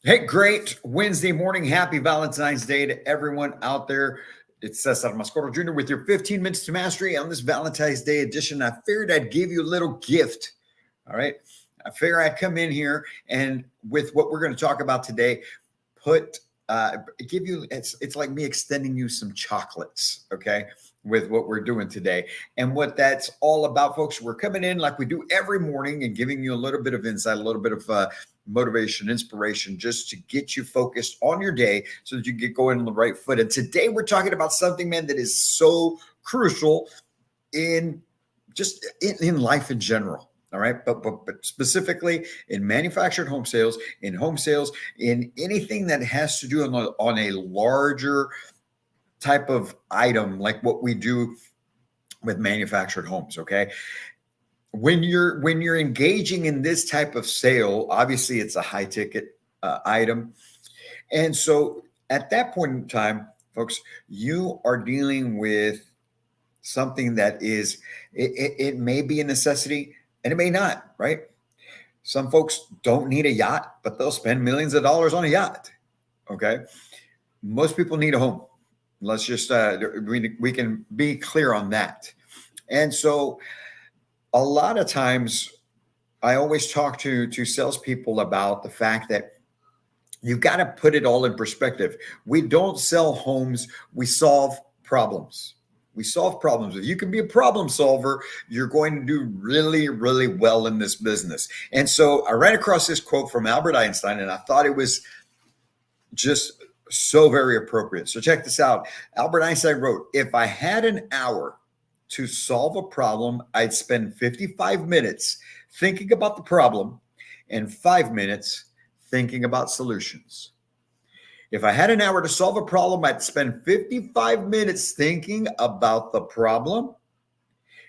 Hey, great Wednesday morning. Happy Valentine's Day to everyone out there. It's Cesar Mascoro Jr. with your 15 Minutes to Mastery on this Valentine's Day edition. I figured I'd give you a little gift. All right. I figure I'd come in here and with what we're going to talk about today, put give you it's like me extending you some chocolates, okay, with what we're doing today. And what that's all about, folks, we're coming in like we do every morning and giving you a little bit of insight, a little bit of motivation, inspiration, just to get you focused on your day so that you get going on the right foot. And today we're talking about something, man, that is so crucial in in life in general. All right. But specifically in manufactured home sales, in anything that has to do on a larger type of item like what we do with manufactured homes. Okay. When you're engaging in this type of sale, obviously it's a high ticket item. And so at that point in time, folks, you are dealing with something that is it may be a necessity and it may not, right? Some folks don't need a yacht, but they'll spend millions of dollars on a yacht. Okay. Most people need a home. Let's just we can be clear on that. And so a lot of times I always talk to salespeople about the fact that you've got to put it all in perspective. We don't sell homes, we solve problems. We solve problems. If you can be a problem solver, you're going to do really, really well in this business. And so I ran across this quote from Albert Einstein, and I thought it was just so very appropriate. So check this out. Albert Einstein wrote, "If I had an hour to solve a problem, I'd spend 55 minutes thinking about the problem and 5 minutes thinking about solutions." If I had an hour to solve a problem, I'd spend 55 minutes thinking about the problem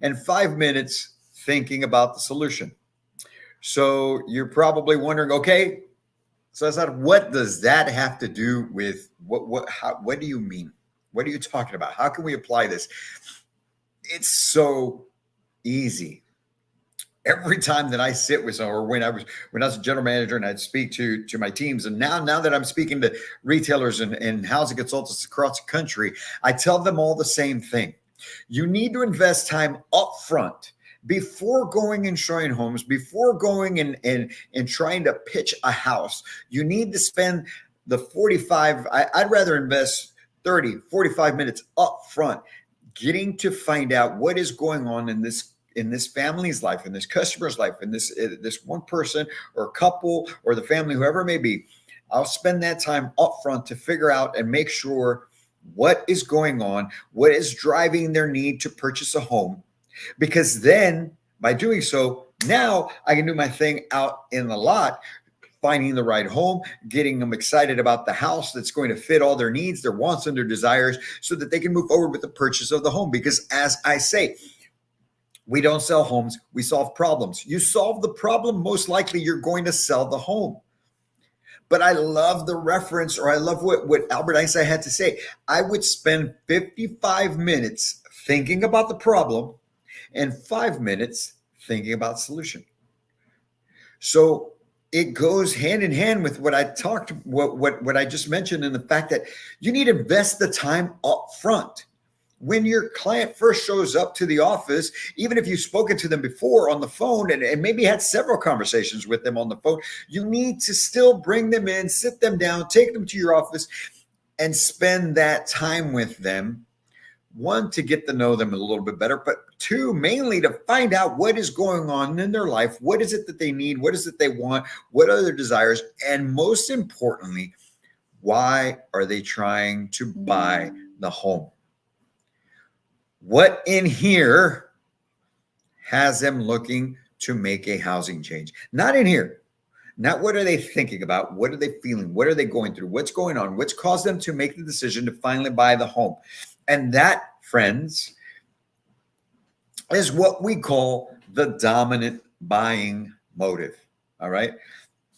and 5 minutes thinking about the solution. So you're probably wondering, okay, so I said, what does that have to do with what do you mean? What are you talking about? How can we apply this? It's so easy. Every time that I sit with someone, or when I was a general manager and I'd speak to my teams, and now that I'm speaking to retailers and housing consultants across the country, I tell them all the same thing. You need to invest time up front before going and showing homes, before going and trying to pitch a house. You need to spend the 45, I'd rather invest 30, 45 minutes up front getting to find out what is going on in this family's life, in this customer's life, in this one person or couple or the family, whoever it may be. I'll spend that time up front to figure out and make sure what is going on, what is driving their need to purchase a home. Because then by doing so, now I can do my thing out in the lot, finding the right home, getting them excited about the house that's going to fit all their needs, their wants, and their desires so that they can move forward with the purchase of the home. Because as I say, we don't sell homes, we solve problems. You solve the problem, most likely you're going to sell the home. But I love the reference, or I love what Albert Einstein had to say. I would spend 55 minutes thinking about the problem and 5 minutes thinking about solution. So it goes hand in hand with what I just mentioned, in the fact that you need to invest the time up front. When your client first shows up to the office, even if you've spoken to them before on the phone and maybe had several conversations with them on the phone, you need to still bring them in, sit them down, take them to your office and spend that time with them. One, to get to know them a little bit better, but two, mainly to find out what is going on in their life. What is it that they need? What is it they want? What are their desires? And most importantly, why are they trying to buy the home? What in here has them looking to make a housing change? Not in here. Not what are they thinking about? What are they feeling? What are they going through? What's going on? What's caused them to make the decision to finally buy the home? And that, friends, is what we call the dominant buying motive. All right.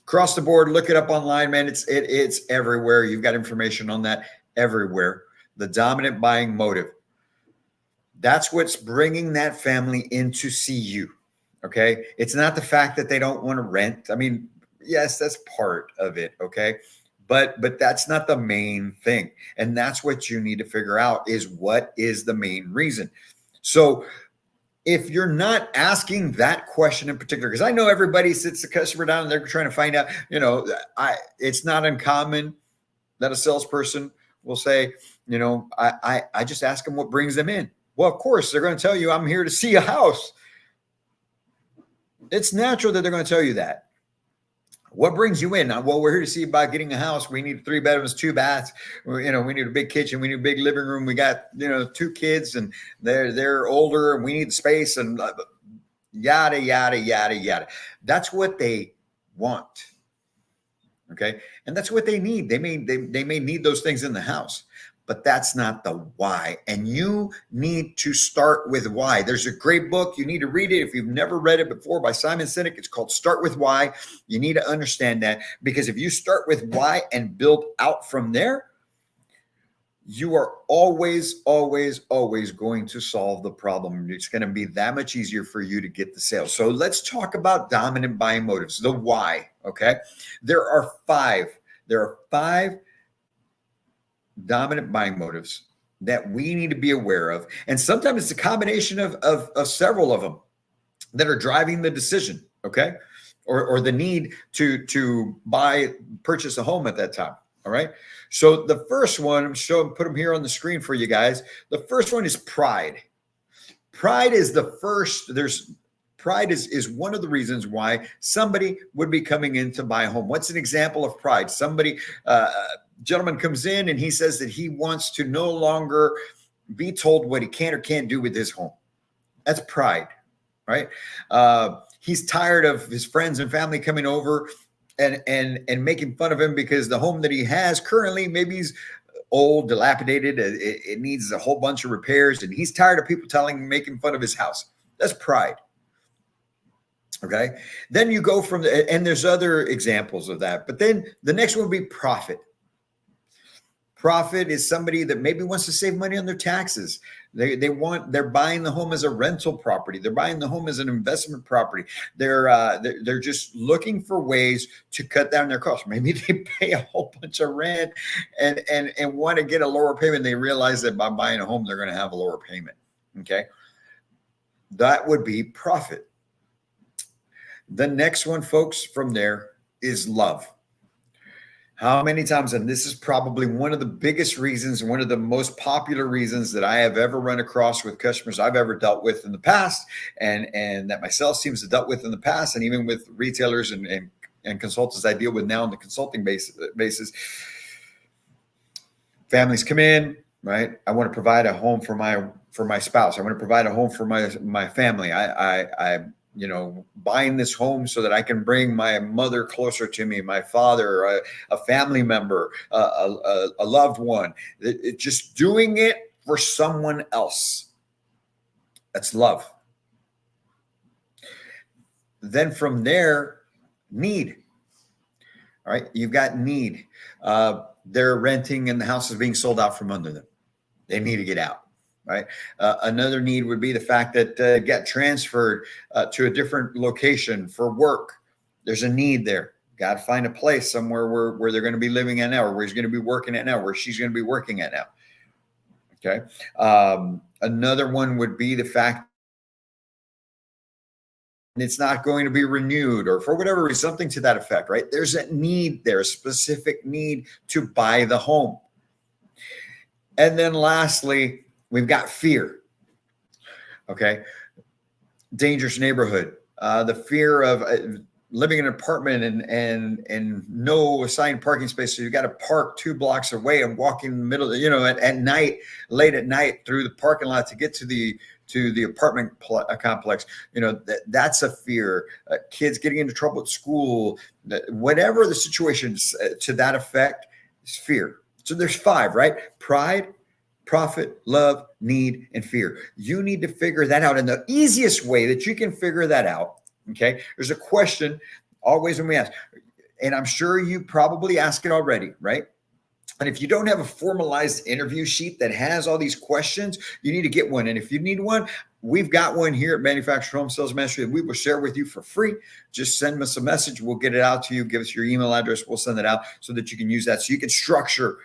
Across the board, look it up online, man. It's everywhere. You've got information on that everywhere. The dominant buying motive. That's what's bringing that family in to see you. Okay. It's not the fact that they don't want to rent. I mean, Yes, that's part of it. Okay. But that's not the main thing. And that's what you need to figure out is what is the main reason. So if you're not asking that question in particular, because I know everybody sits the customer down and they're trying to find out, it's not uncommon that a salesperson will say, I just ask them what brings them in. Well, of course, they're going to tell you, I'm here to see a house. It's natural that they're going to tell you that. What brings you in? Well, we're here to see about getting a house. We need 3 bedrooms, 2 baths. We need a big kitchen. We need a big living room. We got, 2 kids and they're older and we need space and yada, yada, yada, yada. That's what they want. Okay. And that's what they need. They may need those things in the house, but that's not the why. And you need to start with why. There's a great book. You need to read it. If you've never read it before, by Simon Sinek, it's called Start With Why. You need to understand that, because if you start with why and build out from there, you are always, always, always going to solve the problem. It's going to be that much easier for you to get the sale. So let's talk about dominant buying motives, the why. Okay. There are 5 dominant buying motives that we need to be aware of. And sometimes it's a combination of several of them that are driving the decision. Okay. Or the need to purchase a home at that time. All right. So the first one, put them here on the screen for you guys. The first one is pride. Pride is the first. Pride is one of the reasons why somebody would be coming in to buy a home. What's an example of pride? Somebody, gentleman comes in and he says that he wants to no longer be told what he can or can't do with his home. That's pride, right? He's tired of his friends and family coming over and making fun of him because the home that he has currently, maybe he's old, dilapidated. It needs a whole bunch of repairs, and he's tired of people making fun of his house. That's pride. Okay. Then you go from and there's other examples of that, but then the next one would be profit. Profit is somebody that maybe wants to save money on their taxes. They're buying the home as a rental property. They're buying the home as an investment property. They're just looking for ways to cut down their costs. Maybe they pay a whole bunch of rent and want to get a lower payment. They realize that by buying a home, they're going to have a lower payment. Okay. That would be profit. The next one, folks, from there is love. How many times, and this is probably one of the biggest reasons, one of the most popular reasons that I have ever run across with customers I've ever dealt with in the past, and that my sales teams have dealt with in the past, and even with retailers and consultants I deal with now on the consulting basis. Families come in, right? I want to provide a home for my spouse. I want to provide a home for my family. I buying this home so that I can bring my mother closer to me, my father, a family member, a loved one. Just doing it for someone else. That's love. Then from there, need. All right, you've got need. They're renting and the house is being sold out from under them. They need to get out. Right. Another need would be the fact that get transferred to a different location for work. There's a need there. Got to find a place somewhere where they're going to be living at now, or where he's going to be working at now, where she's going to be working at now. Okay. Another one would be the fact it's not going to be renewed, or for whatever reason, something to that effect. Right. There's a need there, a specific need to buy the home. And then lastly, we've got fear. Okay. Dangerous neighborhood. The fear of living in an apartment and no assigned parking space. So you got to park 2 blocks away and walk in the middle, at night, late at night through the parking lot to get to the apartment complex. That's a fear. Kids getting into trouble at school, whatever the situation to that effect is fear. So there's 5, right? Pride, profit, love, need, and fear. You need to figure that out. And the easiest way that you can figure that out, okay, there's a question always when we ask, and I'm sure you probably ask it already, right? And if you don't have a formalized interview sheet that has all these questions, you need to get one. And if you need one, we've got one here at Manufactured Home Sales Mastery that we will share with you for free. Just send us a message. We'll get it out to you. Give us your email address. We'll send it out so that you can use that. So you can structure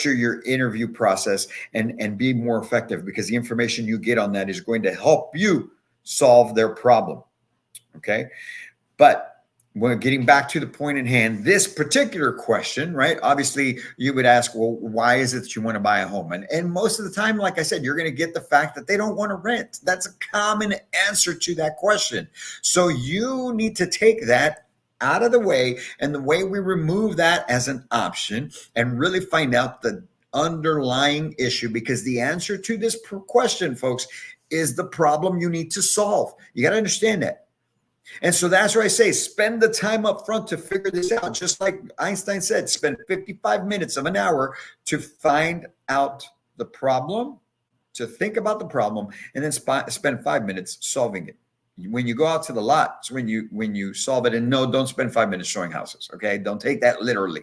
your interview process and be more effective, because the information you get on that is going to help you solve their problem. Okay. But when getting back to the point in hand, this particular question, right? Obviously, you would ask, well, why is it that you want to buy a home? And most of the time, like I said, you're going to get the fact that they don't want to rent. That's a common answer to that question. So you need to take that out of the way. And the way we remove that as an option and really find out the underlying issue, because the answer to this question, folks, is the problem you need to solve. You got to understand that. And so that's where I say, spend the time up front to figure this out. Just like Einstein said, spend 55 minutes of an hour to find out the problem, to think about the problem, and then spend 5 minutes solving it. When you go out to the lot, it's when you solve it. And no, don't spend 5 minutes showing houses. Okay. Don't take that literally.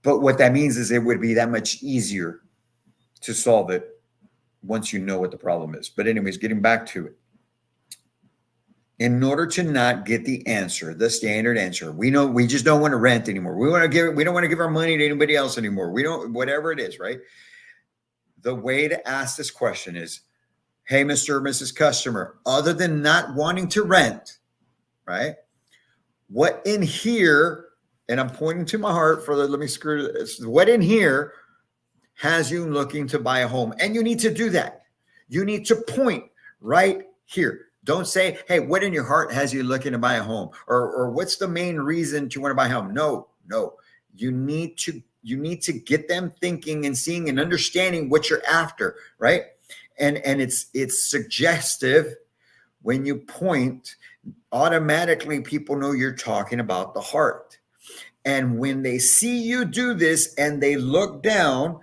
But what that means is it would be that much easier to solve it once you know what the problem is. But anyways, getting back to it. In order to not get the answer, the standard answer, we just don't want to rent anymore. We don't want to give our money to anybody else anymore. We don't, whatever it is, right? The way to ask this question is, hey, Mr. or Mrs. Customer, other than not wanting to rent, right? What in here, and I'm pointing to my heart let me screw this. What in here has you looking to buy a home? And you need to do that. You need to point right here. Don't say, hey, what in your heart has you looking to buy a home? Or what's the main reason you want to buy a home? No. You need to get them thinking and seeing and understanding what you're after, right? And it's suggestive when you point, automatically people know you're talking about the heart. And when they see you do this and they look down,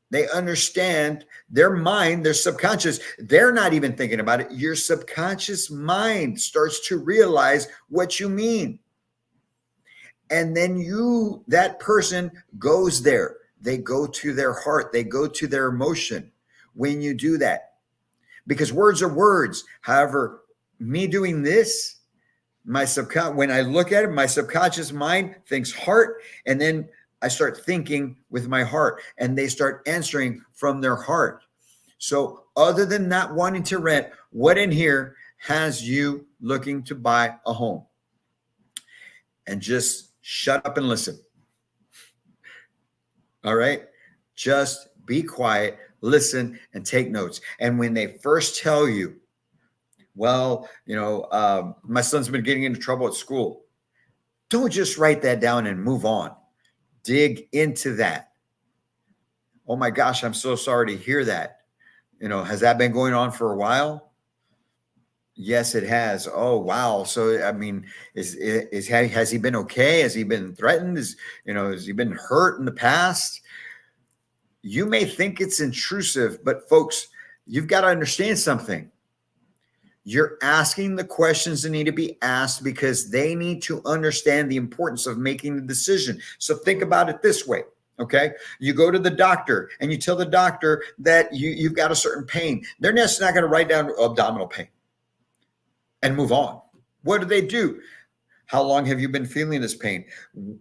they understand their mind, their subconscious, they're not even thinking about it. Your subconscious mind starts to realize what you mean. And then that person goes there. They go to their heart. They go to their emotion when you do that. Because words are words. However, me doing this, when I look at it, my subconscious mind thinks heart, and then I start thinking with my heart, and they start answering from their heart. So other than not wanting to rent, what in here has you looking to buy a home? And just shut up and listen. All right. Just be quiet, listen, and take notes. And when they first tell you, well, my son's been getting into trouble at school, don't just write that down and move on. Dig into that. Oh my gosh, I'm so sorry to hear that. Has that been going on for a while? Yes, it has. Oh, wow. So, I mean, has he been okay? Has he been threatened? Has he been hurt in the past? You may think it's intrusive, but folks, you've got to understand something. You're asking the questions that need to be asked because they need to understand the importance of making the decision. So think about it this way. Okay. You go to the doctor and you tell the doctor that you've got a certain pain. They're just not going to write down abdominal pain and move on. What do? How long have you been feeling this pain?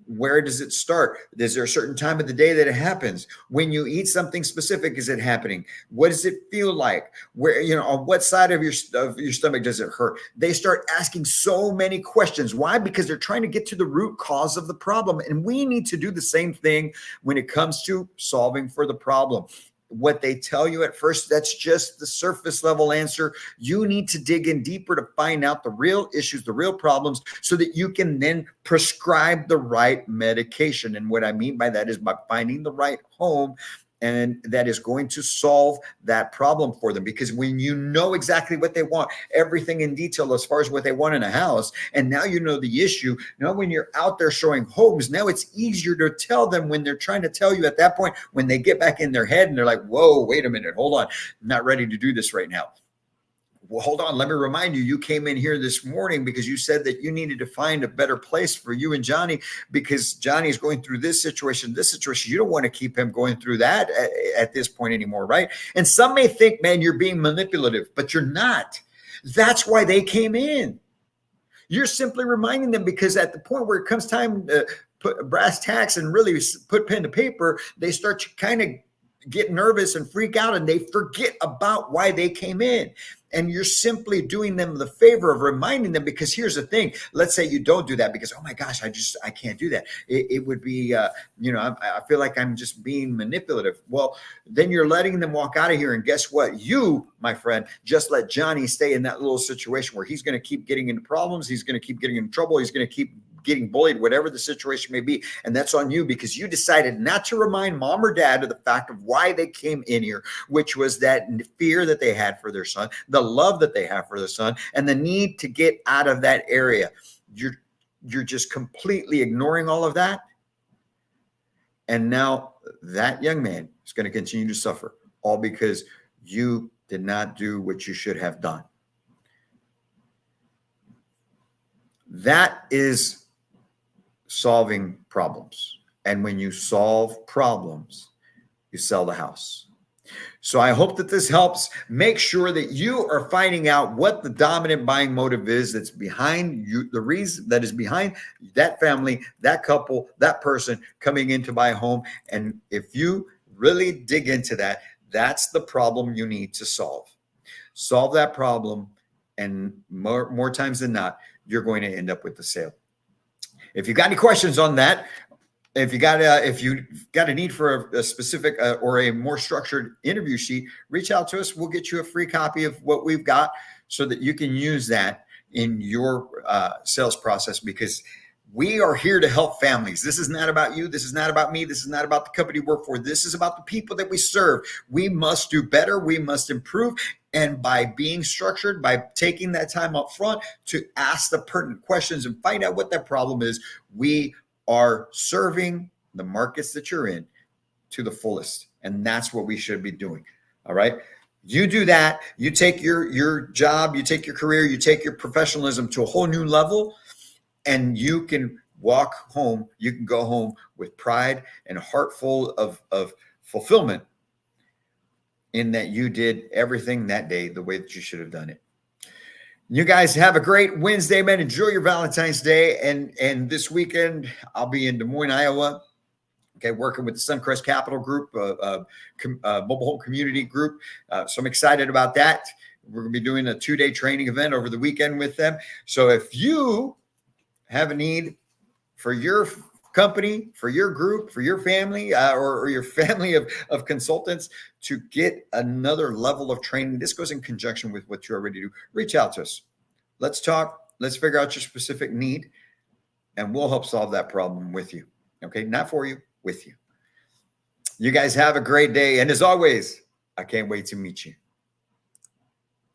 Where does it start? Is there a certain time of the day that it happens? When you eat something specific, is it happening? What does it feel like? Where, on what side of your stomach does it hurt? They start asking so many questions. Why? Because they're trying to get to the root cause of the problem. And we need to do the same thing when it comes to solving for the problem. What they tell you at first, that's just the surface level answer. You need to dig in deeper to find out the real issues, the real problems, so that you can then prescribe the right medication. And what I mean by that is by finding the right home, and that is going to solve that problem for them. Because when you know exactly what they want, everything in detail as far as what they want in a house, and now you know the issue, when you're out there showing homes, now it's easier to tell them when they're trying to tell you at that point, when they get back in their head and they're like, whoa, wait a minute, hold on, I'm not ready to do this right now. well, hold on. Let me remind you, you came in here this morning because you said that you needed to find a better place for you and Johnny because Johnny is going through this situation, this situation. You don't want to keep him going through that at this point anymore, right? And some may think, man, you're being manipulative, but you're not. That's why they came in. You're simply reminding them because at the point where it comes time to put brass tacks and really put pen to paper, they start to kind of get nervous and freak out and they forget about why they came in. And you're simply doing them the favor of reminding them, because here's the thing. Let's say you don't do that because, oh my gosh, I can't do that. It would be, I feel like I'm just being manipulative. Well, then you're letting them walk out of here. And guess what? You, my friend, just let Johnny stay in that little situation where he's going to keep getting into problems. He's going to keep getting in trouble. He's going to keep getting bullied, whatever the situation may be. And that's on you because you decided not to remind mom or dad of the fact of why they came in here, which was that fear that they had for their son, the love that they have for their son, and the need to get out of that area. You're just completely ignoring all of that. And now that young man is going to continue to suffer, all because you did not do what you should have done. That is solving problems. And when you solve problems, you sell the house. So I hope that this helps. Make sure that you are finding out what the dominant buying motive is that's behind you, the reason that is behind that family, that couple, that person coming in to buy a home. And if you really dig into that, that's the problem you need to solve. Solve that problem, and more times than not, you're going to end up with the sale. If you got any questions on that, if you got a need for a specific or a more structured interview sheet, reach out to us. We'll get you a free copy of what we've got so that you can use that in your sales process, because we are here to help families. This is not about you. This is not about me. This is not about the company we work for. This is about the people that we serve. We must do better. We must improve. And by being structured, by taking that time up front to ask the pertinent questions and find out what that problem is, we are serving the markets that you're in to the fullest. And that's what we should be doing. All right. You do that. You take your job, you take your career, you take your professionalism to a whole new level, and you can walk home. You can go home with pride and a heart full of fulfillment in that you did everything that day the way that you should have done it. You guys have a great Wednesday, man. Enjoy your Valentine's Day. And this weekend, I'll be in Des Moines, Iowa, okay, working with the Suncrest Capital Group, mobile home community group. So I'm excited about that. We're going to be doing a 2-day training event over the weekend with them. So if you have a need for your company, for your group, for your family, or your family of consultants to get another level of training, this goes in conjunction with what you already do. Reach out to us. Let's talk. Let's figure out your specific need, and we'll help solve that problem with you. Okay, not for you, with you. You guys have a great day. And as always, I can't wait to meet you.